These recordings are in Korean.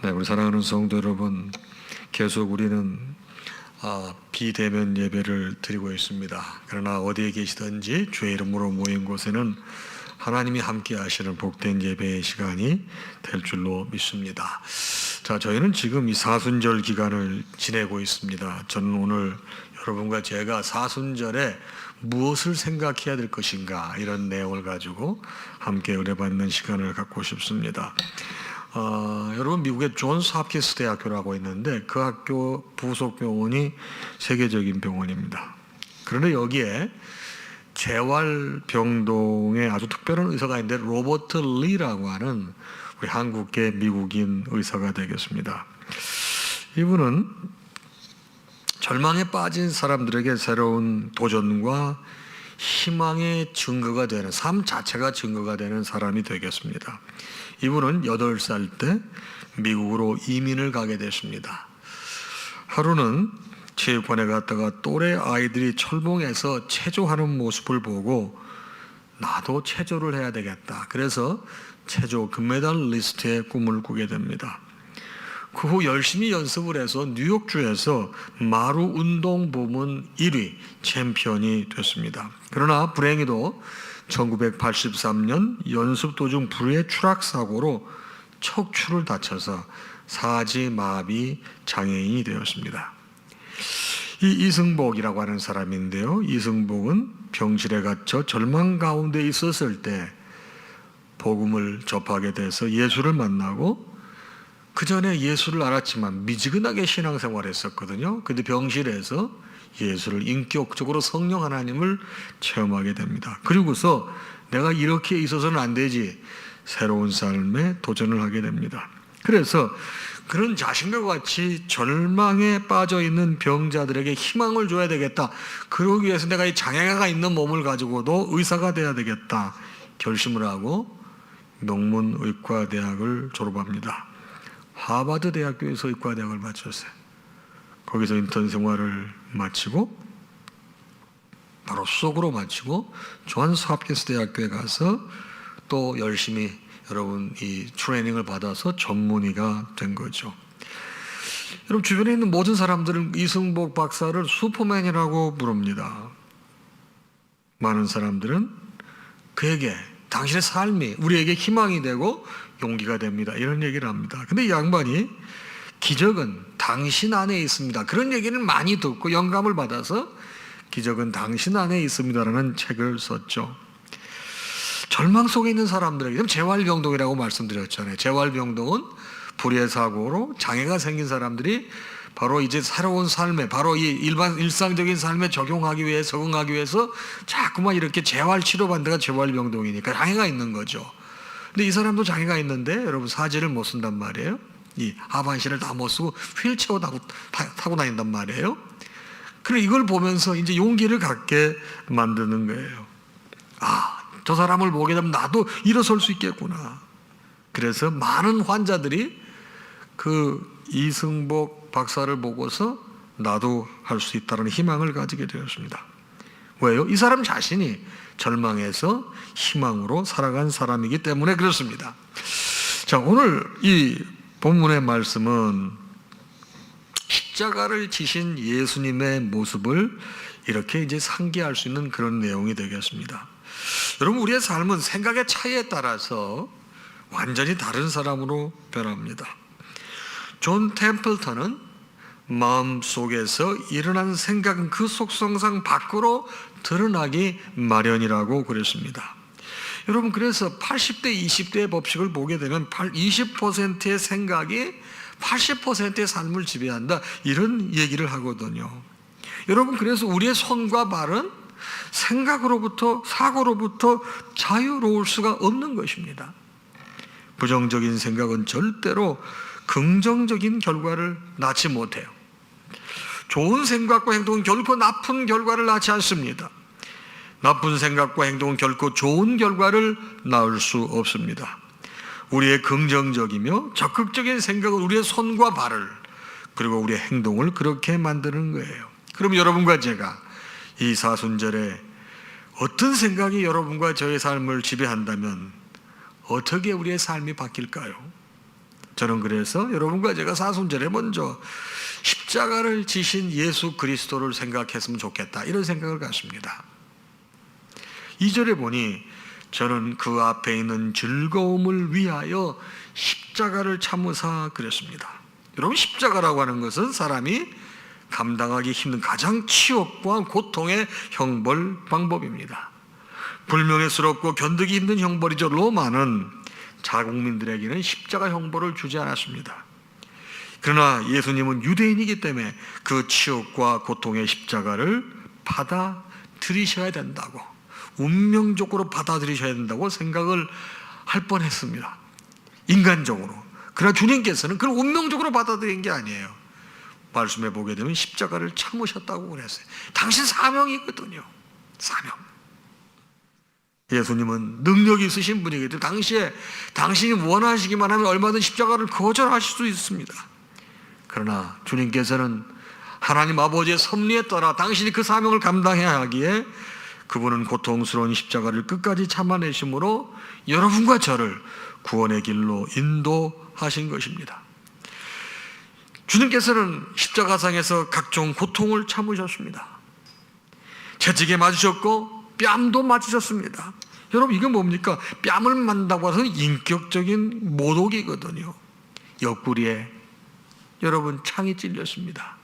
네, 우리 사랑하는 성도 여러분, 계속 우리는 비대면 예배를 드리고 있습니다. 그러나 어디에 계시든지 주의 이름으로 모인 곳에는 하나님이 함께 하시는 복된 예배의 시간이 될 줄로 믿습니다. 자, 저희는 지금 이 사순절 기간을 지내고 있습니다. 저는 오늘 여러분과 제가 사순절에 무엇을 생각해야 될 것인가, 이런 내용을 가지고 함께 은혜받는 시간을 갖고 싶습니다. 여러분, 미국의 존스 홉킨스 대학교라고 있는데 그 학교 부속 병원이 세계적인 병원입니다. 그런데 여기에 재활병동에 아주 특별한 의사가 있는데 로버트 리라고 하는 우리 한국계 미국인 의사가 되겠습니다. 이분은 절망에 빠진 사람들에게 새로운 도전과 희망의 증거가 되는, 삶 자체가 증거가 되는 사람이 되겠습니다. 이분은 8살 때 미국으로 이민을 가게 됐습니다. 하루는 체육관에 갔다가 또래 아이들이 철봉에서 체조하는 모습을 보고 나도 체조를 해야 되겠다. 그래서 체조 금메달리스트의 꿈을 꾸게 됩니다. 그 후 열심히 연습을 해서 뉴욕주에서 마루 운동 부문 1위 챔피언이 됐습니다. 그러나 불행히도 1983년 연습 도중 불의의 추락사고로 척추를 다쳐서 사지마비 장애인이 되었습니다. 이 이승복이라고 하는 사람인데요, 이승복은 병실에 갇혀 절망 가운데 있었을 때 복음을 접하게 돼서 예수를 만나고, 그 전에 예수를 알았지만 미지근하게 신앙생활을 했었거든요. 근데 병실에서 예수를, 인격적으로 성령 하나님을 체험하게 됩니다. 그리고서 내가 이렇게 있어서는 안 되지, 새로운 삶에 도전을 하게 됩니다. 그래서 그런 자신과 같이 절망에 빠져 있는 병자들에게 희망을 줘야 되겠다, 그러기 위해서 내가 이 장애가 있는 몸을 가지고도 의사가 돼야 되겠다 결심을 하고 농문의과대학을 졸업합니다. 하버드 대학교에서 의과대학을 마쳤어요. 거기서 인턴 생활을 마치고 바로 수석으로 마치고 존스 홉킨스 대학교에 가서 또 열심히 여러분 이 트레이닝을 받아서 전문의가 된 거죠. 여러분, 주변에 있는 모든 사람들은 이승복 박사를 슈퍼맨이라고 부릅니다. 많은 사람들은 그에게 당신의 삶이 우리에게 희망이 되고 용기가 됩니다, 이런 얘기를 합니다. 근데 이 양반이 기적은 당신 안에 있습니다, 그런 얘기를 많이 듣고 영감을 받아서 기적은 당신 안에 있습니다라는 책을 썼죠. 절망 속에 있는 사람들에게, 재활병동이라고 말씀드렸잖아요. 재활병동은 불의의 사고로 장애가 생긴 사람들이 바로 이제 새로운 삶에, 바로 이 일상적인 삶에 적용하기 위해, 적응하기 위해서 자꾸만 이렇게 재활치료받는 데가 재활병동이니까 장애가 있는 거죠. 근데 이 사람도 장애가 있는데 여러분 사지를 못 쓴단 말이에요. 이 하반신을 다 못 쓰고 휠체어 타고 다닌단 말이에요. 그래, 이걸 보면서 이제 용기를 갖게 만드는 거예요. 저 사람을 보게 되면 나도 일어설 수 있겠구나. 그래서 많은 환자들이 그 이승복 박사를 보고서 나도 할 수 있다는 희망을 가지게 되었습니다. 왜요? 이 사람 자신이 절망에서 희망으로 살아간 사람이기 때문에 그렇습니다. 자, 오늘 이 본문의 말씀은 십자가를 지신 예수님의 모습을 이렇게 이제 상기할 수 있는 그런 내용이 되겠습니다. 여러분, 우리의 삶은 생각의 차이에 따라서 완전히 다른 사람으로 변합니다. 존 템플턴은 마음속에서 일어난 생각은 그 속성상 밖으로 드러나기 마련이라고 그랬습니다. 여러분, 그래서 80대 20대의 법칙을 보게 되면 20%의 생각이 80%의 삶을 지배한다, 이런 얘기를 하거든요. 여러분, 그래서 우리의 손과 발은 생각으로부터, 사고로부터 자유로울 수가 없는 것입니다. 부정적인 생각은 절대로 긍정적인 결과를 낳지 못해요. 좋은 생각과 행동은 결코 나쁜 결과를 낳지 않습니다. 나쁜 생각과 행동은 결코 좋은 결과를 낳을 수 없습니다. 우리의 긍정적이며 적극적인 생각은 우리의 손과 발을, 그리고 우리의 행동을 그렇게 만드는 거예요. 그럼 여러분과 제가 이 사순절에 어떤 생각이 여러분과 저의 삶을 지배한다면 어떻게 우리의 삶이 바뀔까요? 저는 그래서 여러분과 제가 사순절에 먼저 십자가를 지신 예수 그리스도를 생각했으면 좋겠다, 이런 생각을 갖습니다. 2절에 보니 저는 그 앞에 있는 즐거움을 위하여 십자가를 참으사 그랬습니다. 여러분, 십자가라고 하는 것은 사람이 감당하기 힘든 가장 치욕과 고통의 형벌 방법입니다. 불명예스럽고 견디기 힘든 형벌이죠. 로마는 자국민들에게는 십자가 형벌을 주지 않았습니다. 그러나 예수님은 유대인이기 때문에 그 치욕과 고통의 십자가를 받아들이셔야 된다고, 운명적으로 받아들이셔야 된다고 생각을 할 뻔했습니다, 인간적으로. 그러나 주님께서는 그걸 운명적으로 받아들인 게 아니에요. 말씀해 보게 되면 십자가를 참으셨다고 그랬어요. 당신 사명이거든요. 사명. 예수님은 능력이 있으신 분이기 때문에 당시에 당신이 원하시기만 하면 얼마든 십자가를 거절하실 수 있습니다. 그러나 주님께서는 하나님 아버지의 섭리에 따라 당신이 그 사명을 감당해야 하기에 그분은 고통스러운 십자가를 끝까지 참아내심으로 여러분과 저를 구원의 길로 인도하신 것입니다. 주님께서는 십자가상에서 각종 고통을 참으셨습니다. 채찍에 맞으셨고 뺨도 맞으셨습니다. 여러분, 이게 뭡니까? 뺨을 맞는다고 해서 인격적인 모독이거든요. 옆구리에 여러분 창이 찔렸습니다.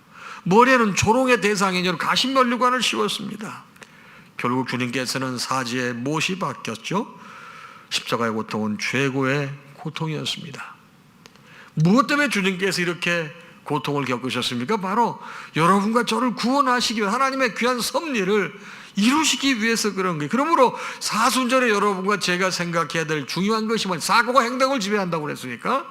머리에는 조롱의 대상인 가시면류관을 씌웠습니다. 결국 주님께서는 사지의 못이 바뀌었죠. 십자가의 고통은 최고의 고통이었습니다. 무엇 때문에 주님께서 이렇게 고통을 겪으셨습니까? 바로 여러분과 저를 구원하시기 위해 하나님의 귀한 섭리를 이루시기 위해서 그런 거예요. 그러므로 사순절에 여러분과 제가 생각해야 될 중요한 것이 뭐냐? 사고가 행동을 지배한다고 그랬으니까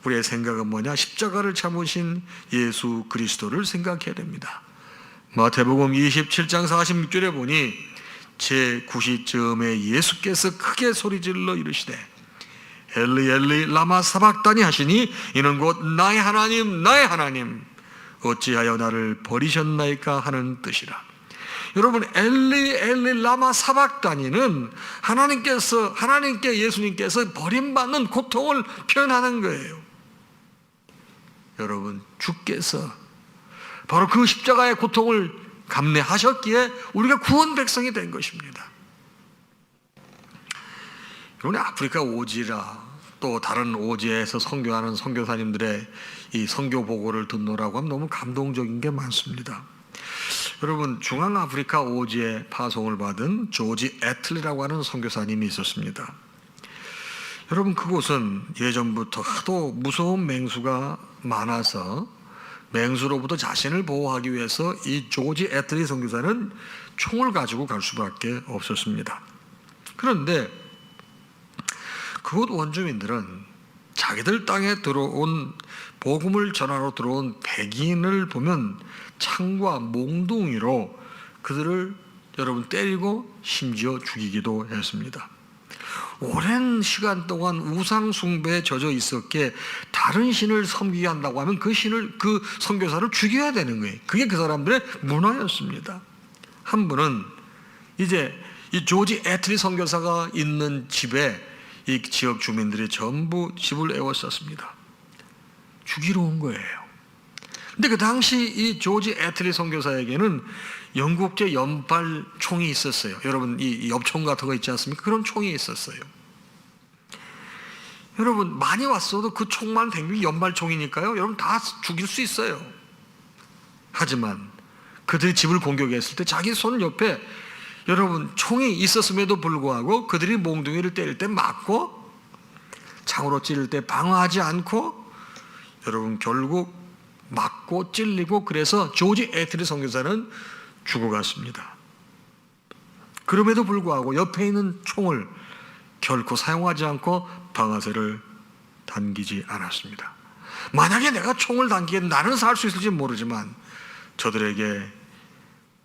우리의 생각은 뭐냐? 십자가를 참으신 예수 그리스도를 생각해야 됩니다. 마태복음 27장 46절에 보니 제9시쯤에 예수께서 크게 소리질러 이르시되 엘리 엘리 라마 사박다니 하시니 이는 곧 나의 하나님 나의 하나님 어찌하여 나를 버리셨나이까 하는 뜻이라. 여러분, 엘리 엘리 라마 사박다니는 하나님께 예수님께서 버림받는 고통을 표현하는 거예요. 여러분, 주께서 바로 그 십자가의 고통을 감내하셨기에 우리가 구원 백성이 된 것입니다. 여러분, 아프리카 오지라 또 다른 오지에서 선교하는 선교사님들의 이 선교 보고를 듣노라고 하면 너무 감동적인 게 많습니다. 여러분, 중앙아프리카 오지에 파송을 받은 조지 애틀리라고 하는 선교사님이 있었습니다. 여러분, 그곳은 예전부터 하도 무서운 맹수가 많아서 맹수로부터 자신을 보호하기 위해서 이 조지 애틀리 선교사는 총을 가지고 갈 수밖에 없었습니다. 그런데 그곳 원주민들은 자기들 땅에 들어온 복음을 전하러 들어온 백인을 보면 창과 몽둥이로 그들을 여러분 때리고 심지어 죽이기도 했습니다. 오랜 시간 동안 우상 숭배에 젖어 있었기에 다른 신을 섬기게 한다고 하면 그 선교사를 죽여야 되는 거예요. 그게 그 사람들의 문화였습니다. 한 분은 이제 이 조지 애틀리 선교사가 있는 집에 이 지역 주민들이 전부 집을 에워쌌습니다. 죽이러 온 거예요. 근데 그 당시 이 조지 애틀리 선교사에게는 영국제 연발 총이 있었어요. 여러분, 이 엽총 같은 거 있지 않습니까? 그런 총이 있었어요. 여러분, 많이 왔어도 그 총만 댕기면 연발총이니까요, 여러분 다 죽일 수 있어요. 하지만 그들이 집을 공격했을 때 자기 손 옆에 여러분 총이 있었음에도 불구하고 그들이 몽둥이를 때릴 때 맞고 창으로 찌를 때 방어하지 않고 여러분 결국 맞고 찔리고, 그래서 조지 애틀리 선교사는 죽어갔습니다. 그럼에도 불구하고 옆에 있는 총을 결코 사용하지 않고 방아쇠를 당기지 않았습니다. 만약에 내가 총을 당기게 나는 살 수 있을지 모르지만 저들에게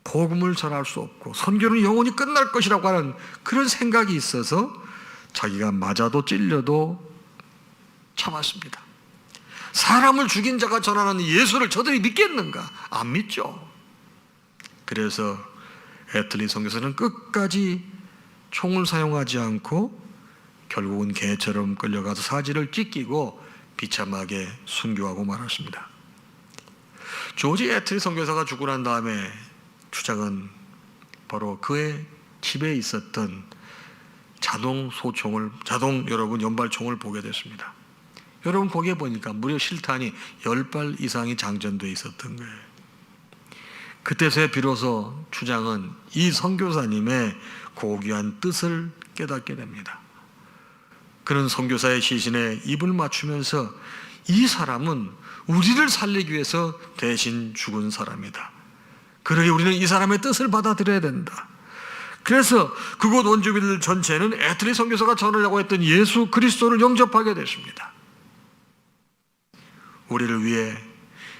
복음을 전할 수 없고 선교는 영원히 끝날 것이라고 하는 그런 생각이 있어서 자기가 맞아도 찔려도 참았습니다. 사람을 죽인 자가 전하는 예수를 저들이 믿겠는가? 안 믿죠. 그래서 애틀리 선교사는 끝까지 총을 사용하지 않고 결국은 개처럼 끌려가서 사지를 찢기고 비참하게 순교하고 말았습니다. 조지 애틀리 선교사가 죽고 난 다음에 주장은 바로 그의 집에 있었던 자동 여러분 연발총을 보게 됐습니다. 여러분 거기에 보니까 무려 실탄이 10발 이상이 장전되어 있었던 거예요. 그때서야 비로소 주장은 이 선교사님의 고귀한 뜻을 깨닫게 됩니다. 그는 선교사의 시신에 입을 맞추면서 이 사람은 우리를 살리기 위해서 대신 죽은 사람이다. 그러게 우리는 이 사람의 뜻을 받아들여야 된다. 그래서 그곳 원주민들 전체는 애틀리 선교사가 전하려고 했던 예수 그리스도를 영접하게 됐습니다. 우리를 위해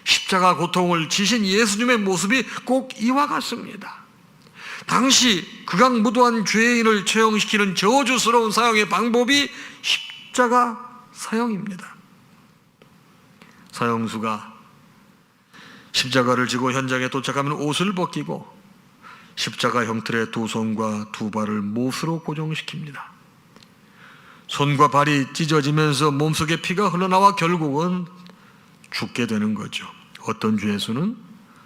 십자가 고통을 지신 예수님의 모습이 꼭 이와 같습니다. 당시 극악무도한 죄인을 처형시키는 저주스러운 사형의 방법이 십자가 사형입니다. 사형수가 십자가를 지고 현장에 도착하면 옷을 벗기고 십자가 형틀에 두 손과 두 발을 못으로 고정시킵니다. 손과 발이 찢어지면서 몸속에 피가 흘러나와 결국은 죽게 되는 거죠. 어떤 죄수는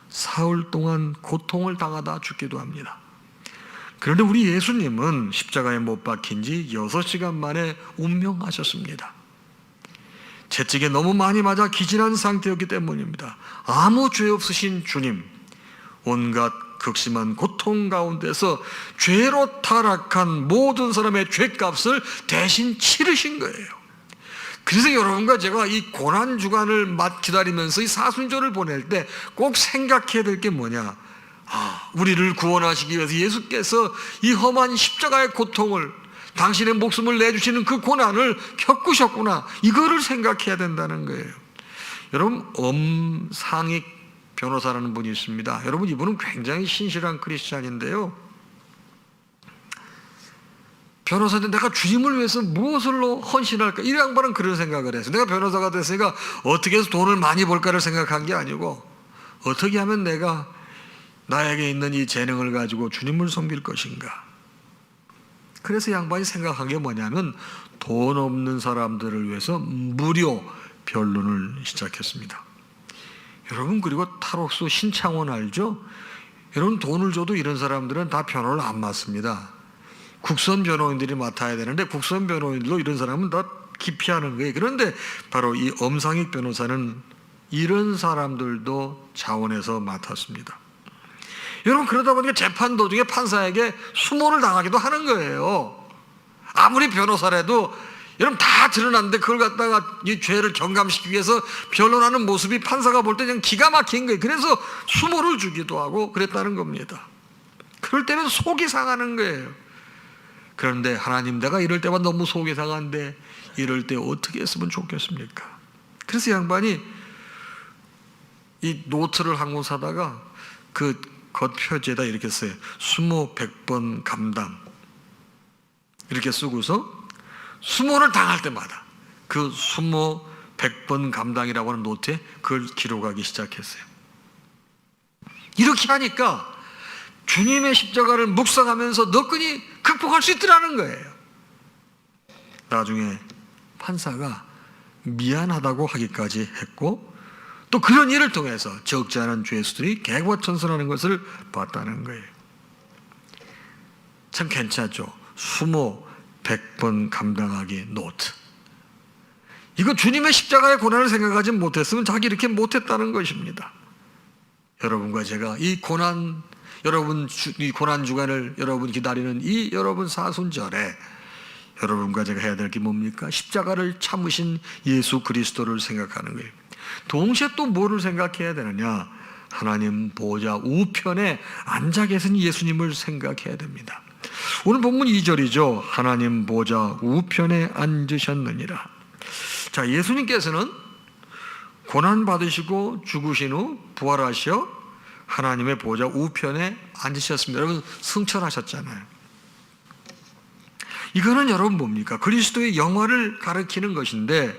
사흘 동안 고통을 당하다 죽기도 합니다. 그런데 우리 예수님은 십자가에 못 박힌 지 6시간 만에 운명하셨습니다. 채찍에 너무 많이 맞아 기진한 상태였기 때문입니다. 아무 죄 없으신 주님, 온갖 극심한 고통 가운데서 죄로 타락한 모든 사람의 죄값을 대신 치르신 거예요. 그래서 여러분과 제가 이 고난주간을 기다리면서 이 사순절을 보낼 때 꼭 생각해야 될 게 뭐냐? 우리를 구원하시기 위해서 예수께서 이 험한 십자가의 고통을, 당신의 목숨을 내주시는 그 고난을 겪으셨구나. 이거를 생각해야 된다는 거예요. 여러분, 엄상익 변호사라는 분이 있습니다. 여러분, 이분은 굉장히 신실한 크리스찬인데요. 변호사인데 내가 주님을 위해서 무엇을로 헌신할까? 이 양반은 그런 생각을 했어요. 내가 변호사가 됐으니까 어떻게 해서 돈을 많이 벌까를 생각한 게 아니고 어떻게 하면 내가 나에게 있는 이 재능을 가지고 주님을 섬길 것인가. 그래서 양반이 생각한 게 뭐냐면 돈 없는 사람들을 위해서 무료 변론을 시작했습니다. 여러분, 그리고 탈옥수 신창원 알죠? 여러분, 돈을 줘도 이런 사람들은 다 변호를 안 맡습니다. 국선 변호인들이 맡아야 되는데 국선 변호인들로 이런 사람은 다 기피하는 거예요. 그런데 바로 이 엄상익 변호사는 이런 사람들도 자원해서 맡았습니다. 여러분, 그러다 보니까 재판 도중에 판사에게 수모를 당하기도 하는 거예요. 아무리 변호사라도 여러분 다 드러났는데 그걸 갖다가 이 죄를 경감시키기 위해서 변론하는 모습이 판사가 볼 때 그냥 기가 막힌 거예요. 그래서 수모를 주기도 하고 그랬다는 겁니다. 그럴 때는 속이 상하는 거예요. 그런데 하나님, 내가 이럴 때만 너무 속이 상한데 이럴 때 어떻게 했으면 좋겠습니까? 그래서 양반이 이 노트를 한 권 사다가 그 겉표지에다 이렇게 써요. 수모 100번 감당 이렇게 쓰고서 수모를 당할 때마다 그 수모 100번 감당이라고 하는 노트에 그걸 기록하기 시작했어요. 이렇게 하니까 주님의 십자가를 묵상하면서 너끈히 극복할 수 있더라는 거예요. 나중에 판사가 미안하다고 하기까지 했고 또 그런 일을 통해서 적지 않은 죄수들이 개과천선하는 것을 봤다는 거예요. 참 괜찮죠? 수모 100번 감당하기 노트. 이거 주님의 십자가의 고난을 생각하지 못했으면 자기 이렇게 못했다는 것입니다. 여러분과 제가 이 고난 주간을 여러분 기다리는 이 여러분 사순절에 여러분과 제가 해야 될 게 뭡니까? 십자가를 참으신 예수 그리스도를 생각하는 거예요. 동시에 또 뭐를 생각해야 되느냐? 하나님 보좌 우편에 앉아 계신 예수님을 생각해야 됩니다. 오늘 본문 2절이죠. 하나님 보좌 우편에 앉으셨느니라. 자, 예수님께서는 고난 받으시고 죽으신 후 부활하셔 하나님의 보좌 우편에 앉으셨습니다. 여러분, 승천하셨잖아요. 이거는 여러분 뭡니까? 그리스도의 영화를 가리키는 것인데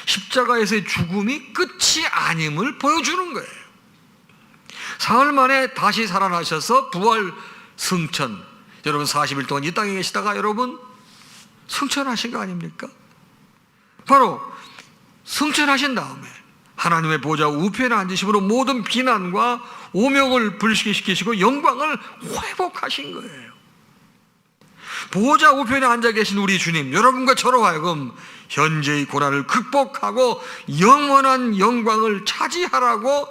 십자가에서의 죽음이 끝이 아님을 보여주는 거예요. 사흘 만에 다시 살아나셔서 부활 승천. 여러분 40일 동안 이 땅에 계시다가 여러분 승천하신 거 아닙니까? 바로 승천하신 다음에 하나님의 보좌 우편에 앉으심으로 모든 비난과 오명을 불식시키시고 영광을 회복하신 거예요. 보좌 우편에 앉아 계신 우리 주님, 여러분과 저로 하여금 현재의 고난을 극복하고 영원한 영광을 차지하라고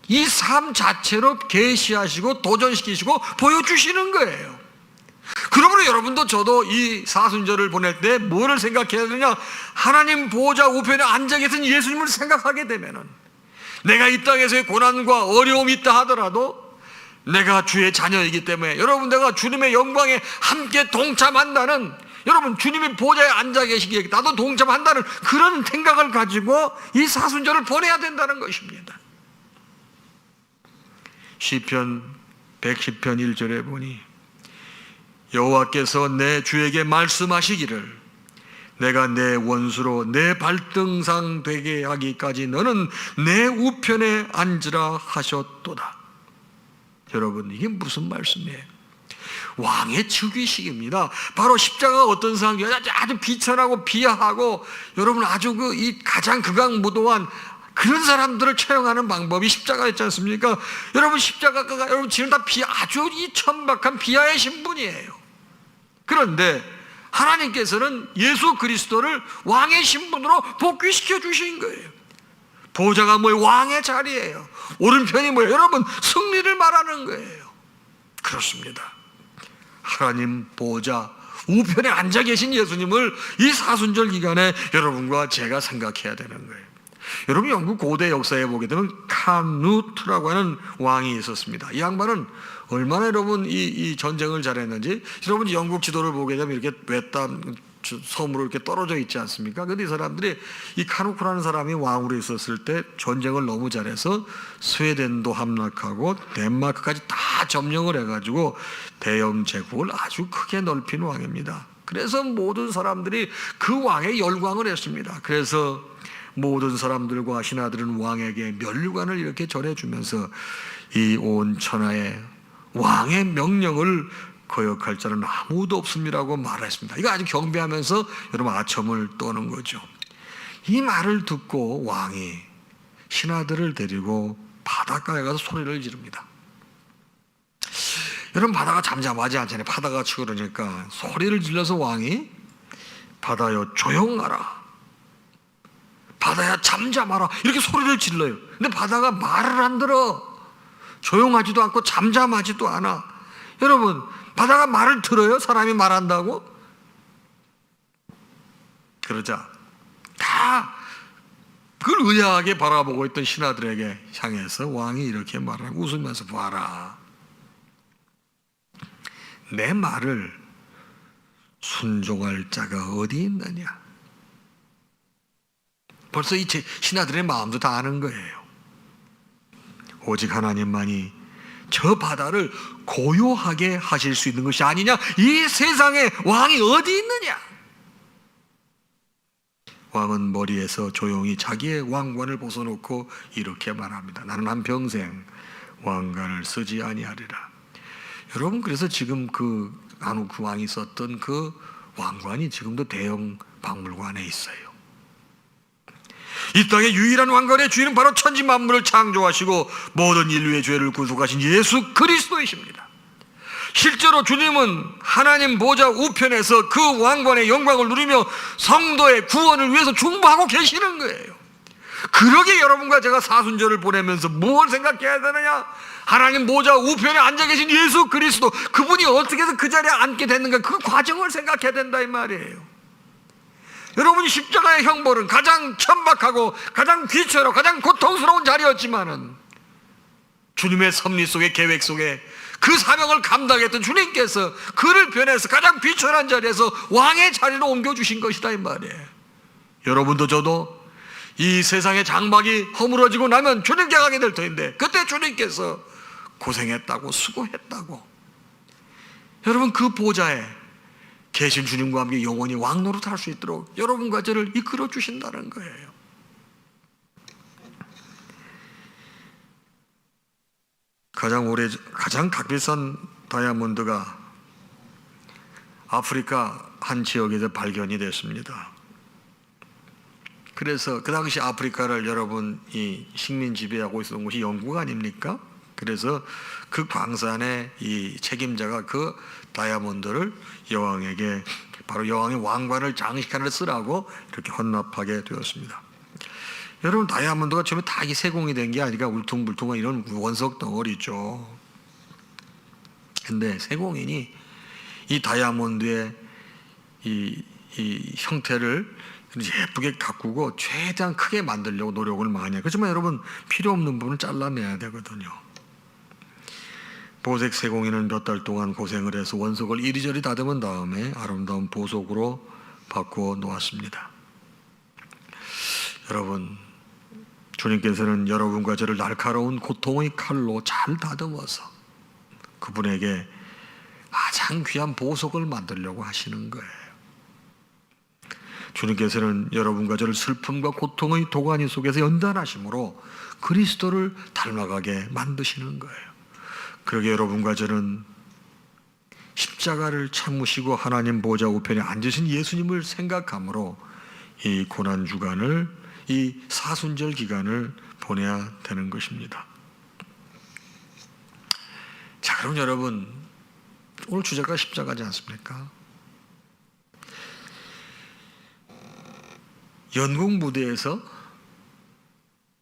이 삶 자체로 계시하시고 도전시키시고 보여주시는 거예요. 그러므로 여러분도 저도 이 사순절을 보낼 때 뭐를 생각해야 되느냐? 하나님 보좌 우편에 앉아 계신 예수님을 생각하게 되면은 내가 이 땅에서의 고난과 어려움이 있다 하더라도 내가 주의 자녀이기 때문에 여러분, 내가 주님의 영광에 함께 동참한다는, 여러분 주님이 보좌에 앉아 계시기에 나도 동참한다는 그런 생각을 가지고 이 사순절을 보내야 된다는 것입니다. 시편 110편 1절에 보니 여호와께서 내 주에게 말씀하시기를 내가 내 원수로 내 발등상 되게 하기까지 너는 내 우편에 앉으라 하셨도다. 여러분, 이게 무슨 말씀이에요? 왕의 즉위식입니다. 바로 십자가가 어떤 상황이에요? 아주 비천하고 비하하고 여러분 아주 이 가장 극악무도한 그런 사람들을 처형하는 방법이 십자가였지 않습니까? 여러분 십자가가 여러분 지금 다 아주 이 천박한 비하의 신분이에요. 그런데 하나님께서는 예수 그리스도를 왕의 신분으로 복귀시켜 주신 거예요. 보좌가 뭐예요? 왕의 자리예요. 오른편이 뭐예요? 여러분 승리를 말하는 거예요. 그렇습니다. 하나님 보좌 우편에 앉아 계신 예수님을 이 사순절 기간에 여러분과 제가 생각해야 되는 거예요. 여러분 영국 고대 역사에 보게 되면 카누트라고 하는 왕이 있었습니다. 이 양반은 얼마나 여러분 이 전쟁을 잘했는지, 여러분 영국 지도를 보게 되면 이렇게 외딴 섬으로 이렇게 떨어져 있지 않습니까? 그런데 이 사람들이 이 카누크라는 사람이 왕으로 있었을 때 전쟁을 너무 잘해서 스웨덴도 함락하고 덴마크까지 다 점령을 해가지고 대영 제국을 아주 크게 넓힌 왕입니다. 그래서 모든 사람들이 그 왕에 열광을 했습니다. 그래서 모든 사람들과 신하들은 왕에게 면류관을 이렇게 전해주면서 이 온 천하에 왕의 명령을 거역할 자는 아무도 없음이라고 말했습니다. 이거 아주 경배하면서 여러분 아첨을 떠는 거죠. 이 말을 듣고 왕이 신하들을 데리고 바닷가에 가서 소리를 지릅니다. 여러분 바다가 잠잠하지 않잖아요. 바다가 치고 그러니까 소리를 질러서 왕이 바다여 조용하라, 바다야 잠잠하라, 이렇게 소리를 질러요. 근데 바다가 말을 안 들어. 조용하지도 않고 잠잠하지도 않아. 여러분 바다가 말을 들어요? 사람이 말한다고? 그러자 다 그걸 의아하게 바라보고 있던 신하들에게 향해서 왕이 이렇게 말하고 웃으면서, 봐라, 내 말을 순종할 자가 어디 있느냐. 벌써 이 신하들의 마음도 다 아는 거예요. 오직 하나님만이 저 바다를 고요하게 하실 수 있는 것이 아니냐. 이 세상에 왕이 어디 있느냐. 왕은 머리에서 조용히 자기의 왕관을 벗어놓고 이렇게 말합니다. 나는 한평생 왕관을 쓰지 아니하리라. 여러분, 그래서 지금 그 아누크 왕이 썼던 그 왕관이 지금도 대형 박물관에 있어요. 이 땅의 유일한 왕관의 주인은 바로 천지 만물을 창조하시고 모든 인류의 죄를 구속하신 예수 그리스도이십니다. 실제로 주님은 하나님 보좌 우편에서 그 왕관의 영광을 누리며 성도의 구원을 위해서 중보하고 계시는 거예요. 그러게 여러분과 제가 사순절을 보내면서 뭘 생각해야 되느냐? 하나님 보좌 우편에 앉아 계신 예수 그리스도, 그분이 어떻게 해서 그 자리에 앉게 됐는가, 그 과정을 생각해야 된다 이 말이에요. 여러분, 십자가의 형벌은 가장 천박하고 가장 비천하고 가장 고통스러운 자리였지만은 주님의 섭리 속에, 계획 속에 그 사명을 감당했던 주님께서 그를 변해서 가장 비천한 자리에서 왕의 자리로 옮겨주신 것이다 이 말이에요. 여러분도 저도 이 세상의 장막이 허물어지고 나면 주님께 가게 될 터인데, 그때 주님께서 고생했다고, 수고했다고, 여러분 그 보좌에 계신 주님과 함께 영원히 왕노릇할 수 있도록 여러분과 저를 이끌어 주신다는 거예요. 가장 값비싼 다이아몬드가 아프리카 한 지역에서 발견이 됐습니다. 그래서 그 당시 아프리카를 여러분 이 식민 지배하고 있었던 곳이 영국 아닙니까? 그래서 그 광산의 이 책임자가 그 다이아몬드를 여왕에게 바로 여왕의 왕관을 장식하는 데 쓰라고 이렇게 헌납하게 되었습니다. 여러분 다이아몬드가 처음에 다 이 세공이 된 게 아니라 울퉁불퉁한 이런 원석 덩어리죠. 근데 세공인이 이 다이아몬드의 이 형태를 예쁘게 가꾸고 최대한 크게 만들려고 노력을 많이 해요. 그렇지만 여러분 필요 없는 부분을 잘라내야 되거든요. 보색 세공인은 몇 달 동안 고생을 해서 원석을 이리저리 다듬은 다음에 아름다운 보석으로 바꾸어 놓았습니다. 여러분 주님께서는 여러분과 저를 날카로운 고통의 칼로 잘 다듬어서 그분에게 가장 귀한 보석을 만들려고 하시는 거예요. 주님께서는 여러분과 저를 슬픔과 고통의 도가니 속에서 연단하심으로 그리스도를 닮아가게 만드시는 거예요. 그러게 여러분과 저는 십자가를 참으시고 하나님 보좌 우편에 앉으신 예수님을 생각함으로 이 고난 주간을, 이 사순절 기간을 보내야 되는 것입니다. 자, 그럼 여러분 오늘 주제가 십자가지 않습니까? 연극 무대에서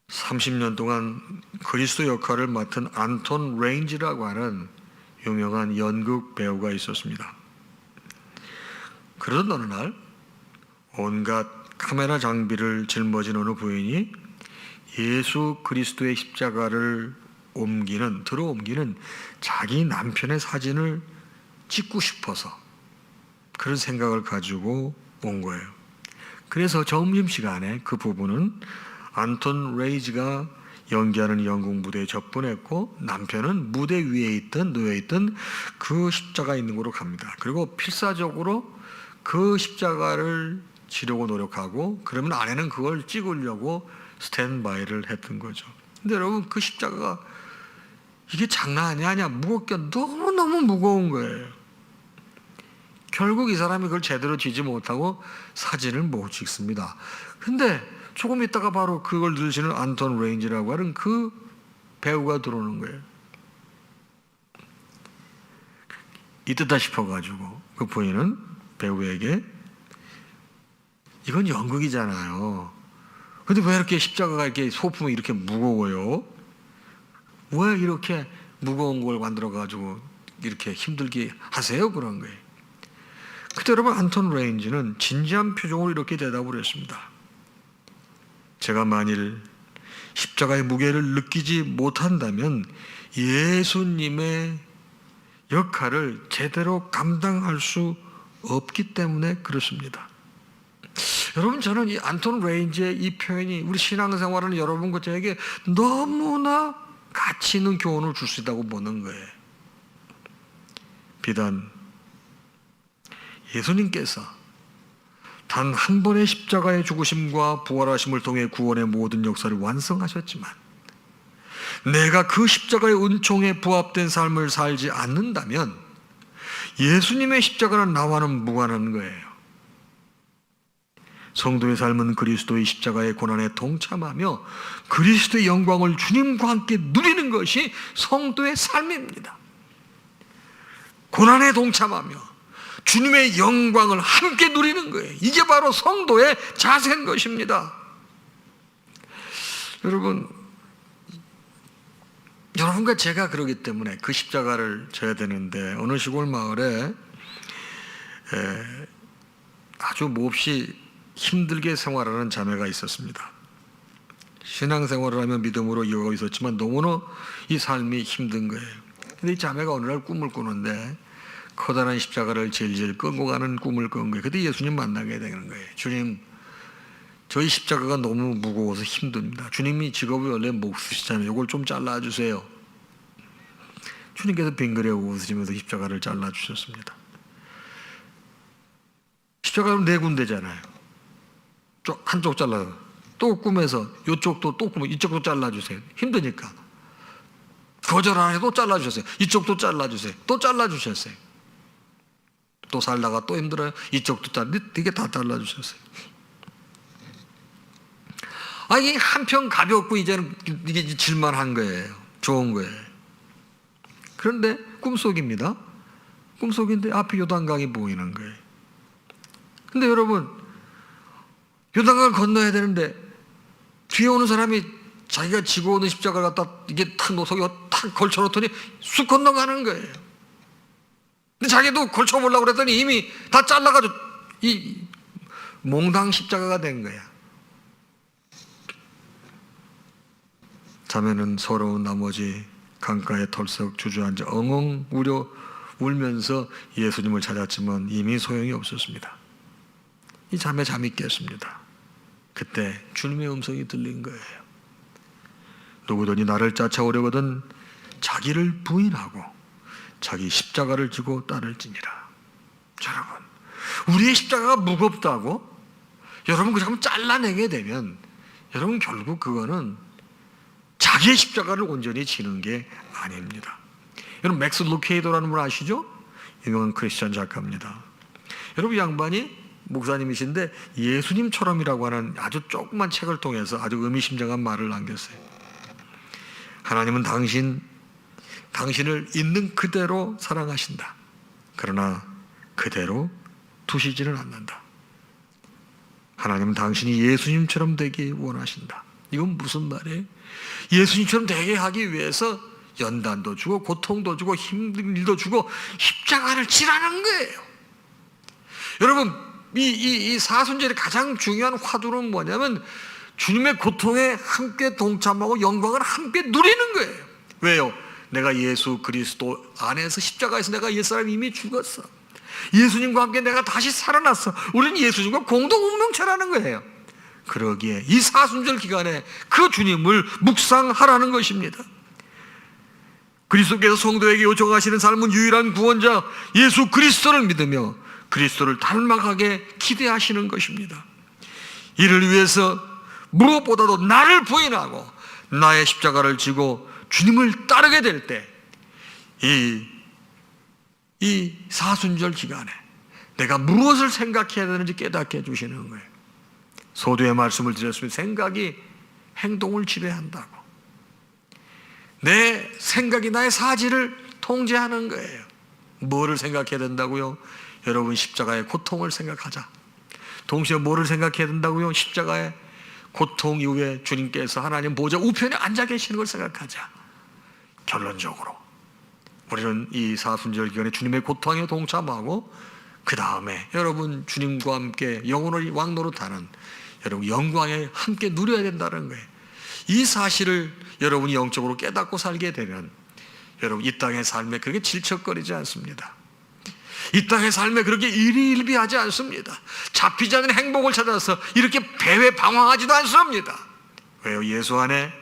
30년 동안 그리스도 역할을 맡은 안톤 레인지라고 하는 유명한 연극 배우가 있었습니다. 그러던 어느 날 온갖 카메라 장비를 짊어진 어느 부인이 예수 그리스도의 십자가를 들어 옮기는 자기 남편의 사진을 찍고 싶어서 그런 생각을 가지고 온 거예요. 그래서 점심시간에 그 부부는 안톤 레이지가 연기하는 연극 무대에 접근했고 남편은 무대 위에 놓여있던 그 십자가 있는 곳으로 갑니다. 그리고 필사적으로 그 십자가를 지려고 노력하고 그러면 아내는 그걸 찍으려고 스탠바이를 했던 거죠. 근데 여러분 그 십자가가 이게 장난이 아니야. 무겁게 너무너무 무거운 거예요. 결국 이 사람이 그걸 제대로 지지 못하고 사진을 못 찍습니다. 근데 조금 있다가 바로 그걸 들으시는 안톤 레인지라고 하는 그 배우가 들어오는 거예요. 이때다 싶어가지고 그 부인은 배우에게 이건 연극이잖아요. 근데 왜 이렇게 십자가가 이렇게 소품이 이렇게 무거워요? 왜 이렇게 무거운 걸 만들어가지고 이렇게 힘들게 하세요? 그런 거예요. 그때 여러분 안톤 레인지는 진지한 표정으로 이렇게 대답을 했습니다. 제가 만일 십자가의 무게를 느끼지 못한다면 예수님의 역할을 제대로 감당할 수 없기 때문에 그렇습니다. 여러분 저는 이 안톤 레인지의 이 표현이 우리 신앙생활하는 여러분과 저에게 너무나 가치 있는 교훈을 줄 수 있다고 보는 거예요. 비단 예수님께서 단 한 번의 십자가의 죽으심과 부활하심을 통해 구원의 모든 역사를 완성하셨지만 내가 그 십자가의 은총에 부합된 삶을 살지 않는다면 예수님의 십자가는 나와는 무관한 거예요. 성도의 삶은 그리스도의 십자가의 고난에 동참하며 그리스도의 영광을 주님과 함께 누리는 것이 성도의 삶입니다. 고난에 동참하며 주님의 영광을 함께 누리는 거예요. 이게 바로 성도의 자세인 것입니다. 여러분과 제가 그러기 때문에 그 십자가를 져야 되는데 어느 시골 마을에 아주 몹시 힘들게 생활하는 자매가 있었습니다. 신앙생활을 하며 믿음으로 이어가고 있었지만 너무나 이 삶이 힘든 거예요. 근데 이 자매가 어느 날 꿈을 꾸는데 커다란 십자가를 질질 끌고 가는 꿈을 꾼 거예요. 그때 예수님 만나게 되는 거예요. 주님, 저희 십자가가 너무 무거워서 힘듭니다. 주님이 직업이 원래 목수시잖아요. 이걸 좀 잘라주세요. 주님께서 빙그레 웃으시면서 십자가를 잘라주셨습니다. 십자가는 네 군데잖아요. 한쪽 잘라요. 또 꿈에서 이쪽도 또 꿈에 이쪽도 잘라주세요. 힘드니까. 거절 안 해도 잘라주셨어요. 이쪽도 잘라주세요. 또 잘라주셨어요. 또 살다가 또 힘들어요. 이쪽도 이게 다 잘라주셨어요. 이게 한편 가볍고 이제는 이게 질만한 거예요. 좋은 거예요. 그런데 꿈속입니다. 꿈속인데 앞에 요단강이 보이는 거예요. 근데 여러분, 요단강을 건너야 되는데 뒤에 오는 사람이 자기가 지고 오는 십자가를 갖다 이게 탁 속에 탁 걸쳐놓더니 쑥 건너가는 거예요. 근데 자기도 걸쳐보려고 그랬더니 이미 다 잘라가지고 이 몽당 십자가가 된 거야. 자매는 서러운 나머지 강가에 털썩 주저앉아 엉엉 울면서 예수님을 찾았지만 이미 소용이 없었습니다. 이 자매 잠이 깼습니다. 그때 주님의 음성이 들린 거예요. 누구든지 나를 쫓아오려거든 자기를 부인하고 자기 십자가를 지고 따를지니라. 여러분, 우리의 십자가가 무겁다고 여러분 그냥 잘라내게 되면 여러분 결국 그거는 자기의 십자가를 온전히 지는 게 아닙니다. 여러분 맥스 루케이도라는 분 아시죠? 유명한 크리스천 작가입니다. 여러분 이 양반이 목사님이신데 예수님처럼이라고 하는 아주 조그만 책을 통해서 아주 의미심장한 말을 남겼어요. 하나님은 당신을 있는 그대로 사랑하신다. 그러나 그대로 두시지는 않는다. 하나님은 당신이 예수님처럼 되기 원하신다. 이건 무슨 말이에요? 예수님처럼 되게 하기 위해서 연단도 주고 고통도 주고 힘든 일도 주고 십자가를 지라는 거예요. 여러분 이 사순절의 가장 중요한 화두는 뭐냐면 주님의 고통에 함께 동참하고 영광을 함께 누리는 거예요. 왜요? 내가 예수 그리스도 안에서 십자가에서 내가 옛사람이 이미 죽었어. 예수님과 함께 내가 다시 살아났어. 우리는 예수님과 공동 운명체라는 거예요. 그러기에 이 사순절 기간에 그 주님을 묵상하라는 것입니다. 그리스도께서 성도에게 요청하시는 삶은 유일한 구원자 예수 그리스도를 믿으며 그리스도를 닮아가게 기대하시는 것입니다. 이를 위해서 무엇보다도 나를 부인하고 나의 십자가를 지고 주님을 따르게 될 때 이 사순절 기간에 내가 무엇을 생각해야 되는지 깨닫게 해주시는 거예요. 소두의 말씀을 드렸으면 생각이 행동을 지배한다고. 내 생각이 나의 사지를 통제하는 거예요. 뭐를 생각해야 된다고요? 여러분 십자가의 고통을 생각하자. 동시에 뭐를 생각해야 된다고요? 십자가의 고통 이후에 주님께서 하나님 보좌 우편에 앉아 계시는 걸 생각하자. 결론적으로 우리는 이 사순절 기간에 주님의 고통에 동참하고 그 다음에 여러분 주님과 함께 영원히 왕노릇하는 여러분 영광에 함께 누려야 된다는 거예요. 이 사실을 여러분이 영적으로 깨닫고 살게 되면 여러분 이 땅의 삶에 그렇게 질척거리지 않습니다. 이 땅의 삶에 그렇게 일희일비하지 않습니다. 잡히지 않는 행복을 찾아서 이렇게 배회 방황하지도 않습니다. 왜요? 예수 안에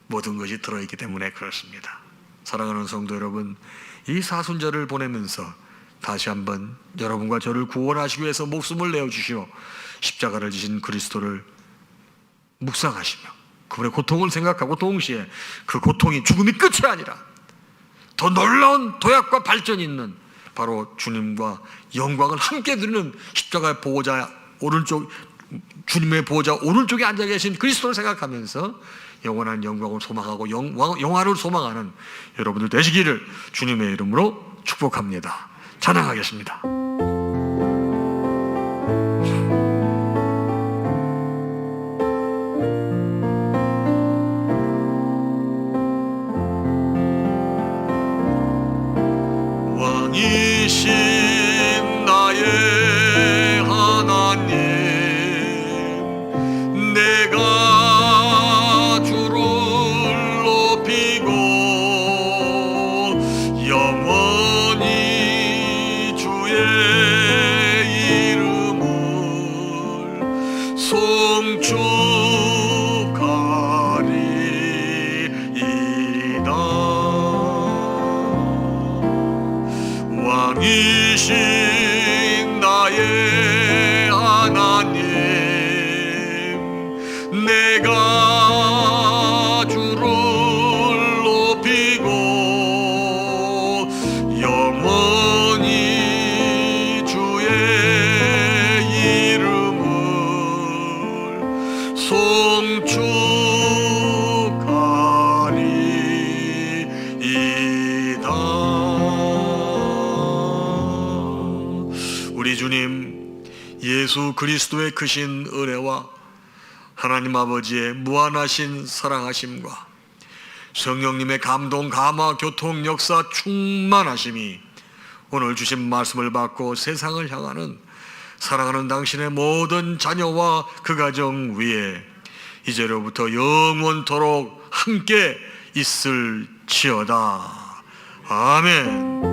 모든 것이 들어있기 때문에 그렇습니다. 사랑하는 성도 여러분, 이 사순절을 보내면서 다시 한번 여러분과 저를 구원하시기 위해서 목숨을 내어주시오 십자가를 지신 그리스도를 묵상하시며 그분의 고통을 생각하고 동시에 그 고통이 죽음이 끝이 아니라 더 놀라운 도약과 발전이 있는 바로 주님과 영광을 함께 누리는 십자가의 보호자 오른쪽 주님의 보호자 오른쪽에 앉아 계신 그리스도를 생각하면서 영원한 영광을 소망하고 영화를 소망하는 여러분들 되시기를 주님의 이름으로 축복합니다. 찬양하겠습니다. 왕이신 나의 하나님 내가 주를 높이고 영원히 주의 예수 그리스도의 크신 은혜와 하나님 아버지의 무한하신 사랑하심과 성령님의 감동, 감화, 교통, 역사, 충만하심이 오늘 주신 말씀을 받고 세상을 향하는 사랑하는 당신의 모든 자녀와 그 가정 위에 이제로부터 영원토록 함께 있을지어다. 아멘.